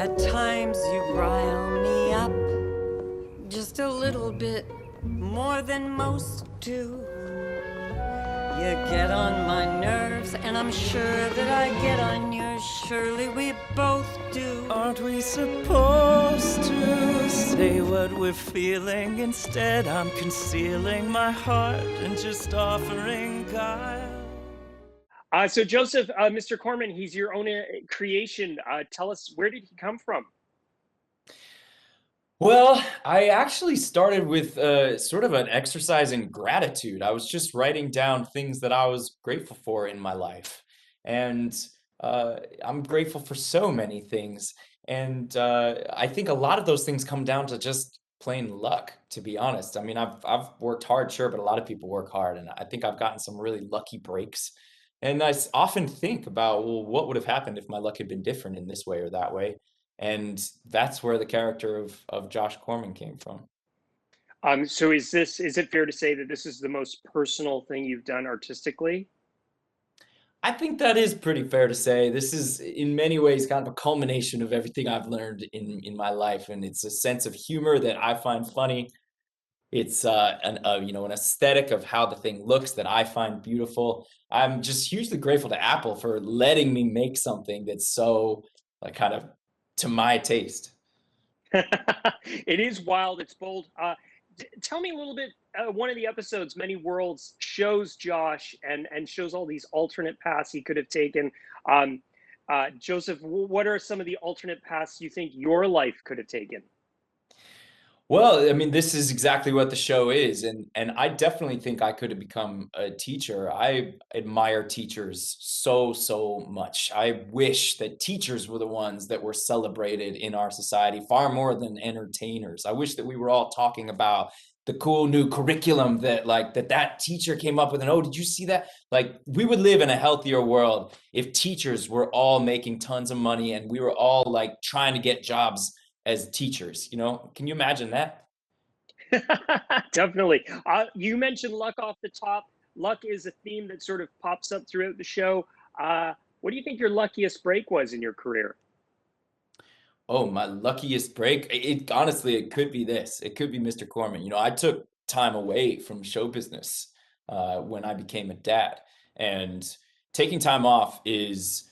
At times you rile me up just a little bit more than most do. You get on my nerves, and I'm sure that I get on yours. Surely we both do. Aren't we supposed to say what we're feeling? Instead, I'm concealing my heart and just offering guile. So Joseph, Mr. Corman, he's your own creation. Tell us, where did he come from? Well, I actually started with sort of an exercise in gratitude. I was just writing down things that I was grateful for in my life. And I'm grateful for so many things. And I think a lot of those things come down to just plain luck, to be honest. I mean, I've worked hard, sure, but a lot of people work hard. And I think I've gotten some really lucky breaks. And often think about, well, what would have happened if my luck had been different in this way or that way? And that's where the character of Josh Corman came from. So is it fair to say that this is the most personal thing you've done artistically? I think that is pretty fair to say. This is in many ways kind of a culmination of everything I've learned in my life, and it's a sense of humor that I find funny. It's an aesthetic of how the thing looks that I find beautiful. I'm just hugely grateful to Apple for letting me make something that's so like kind of to my taste. It is wild. It's bold. Tell me a little bit. One of the episodes, Many Worlds, shows Josh and shows all these alternate paths he could have taken. Joseph, what are some of the alternate paths you think your life could have taken? Well, I mean, this is exactly what the show is, and I definitely think I could have become a teacher. I admire teachers so much. I wish that teachers were the ones that were celebrated in our society far more than entertainers. I wish that we were all talking about the cool new curriculum that that teacher came up with, and oh, did you see that? Like, we would live in a healthier world if teachers were all making tons of money and we were all like trying to get jobs as teachers, you know? Can you imagine that? Definitely. You mentioned luck off the top. Luck is a theme that sort of pops up throughout the show. What do you think your luckiest break was in your career? Oh, my luckiest break. It honestly, it could be this. It could be Mr. Corman. You know, I took time away from show business when I became a dad, and taking time off is,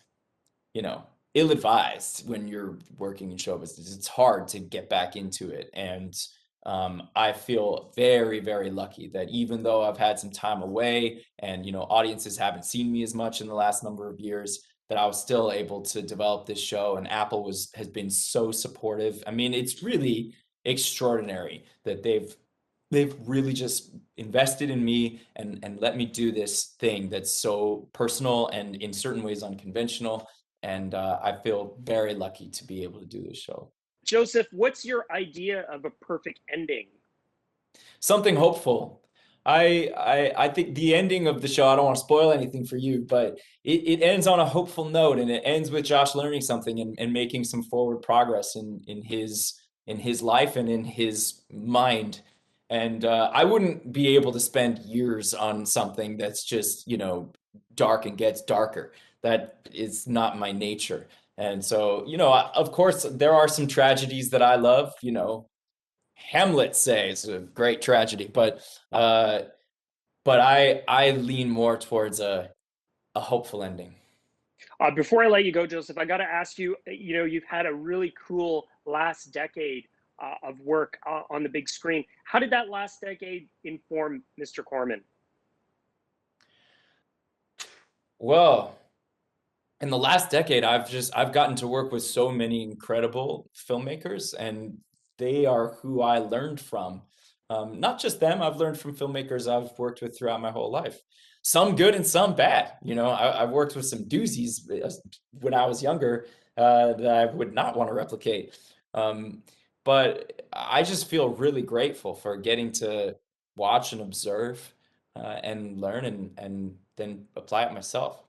you know, ill-advised when you're working in show business. It's hard to get back into it, and I feel very lucky that even though I've had some time away, and audiences haven't seen me as much in the last number of years, that I was still able to develop this show. And Apple has been so supportive. I mean, it's really extraordinary that they've really just invested in me and let me do this thing that's so personal and in certain ways unconventional. And I feel very lucky to be able to do this show. Joseph, what's your idea of a perfect ending? Something hopeful. I think the ending of the show, I don't want to spoil anything for you, but it ends on a hopeful note, and it ends with Josh learning something and making some forward progress in his life and in his mind. And I wouldn't be able to spend years on something that's just, dark and gets darker. That is not my nature. And so, of course, there are some tragedies that I love. Hamlet, say, is a great tragedy, uh, but I lean more towards a hopeful ending. Before I let you go, Joseph, I got to ask you, you've had a really cool last decade of work on the big screen. How did that last decade inform Mr. Corman? Well, in the last decade, I've gotten to work with so many incredible filmmakers, and they are who I learned from. Not just them, I've learned from filmmakers I've worked with throughout my whole life. Some good and some bad. I've worked with some doozies when I was younger that I would not want to replicate. Um, but I just feel really grateful for getting to watch and observe and learn and then apply it myself.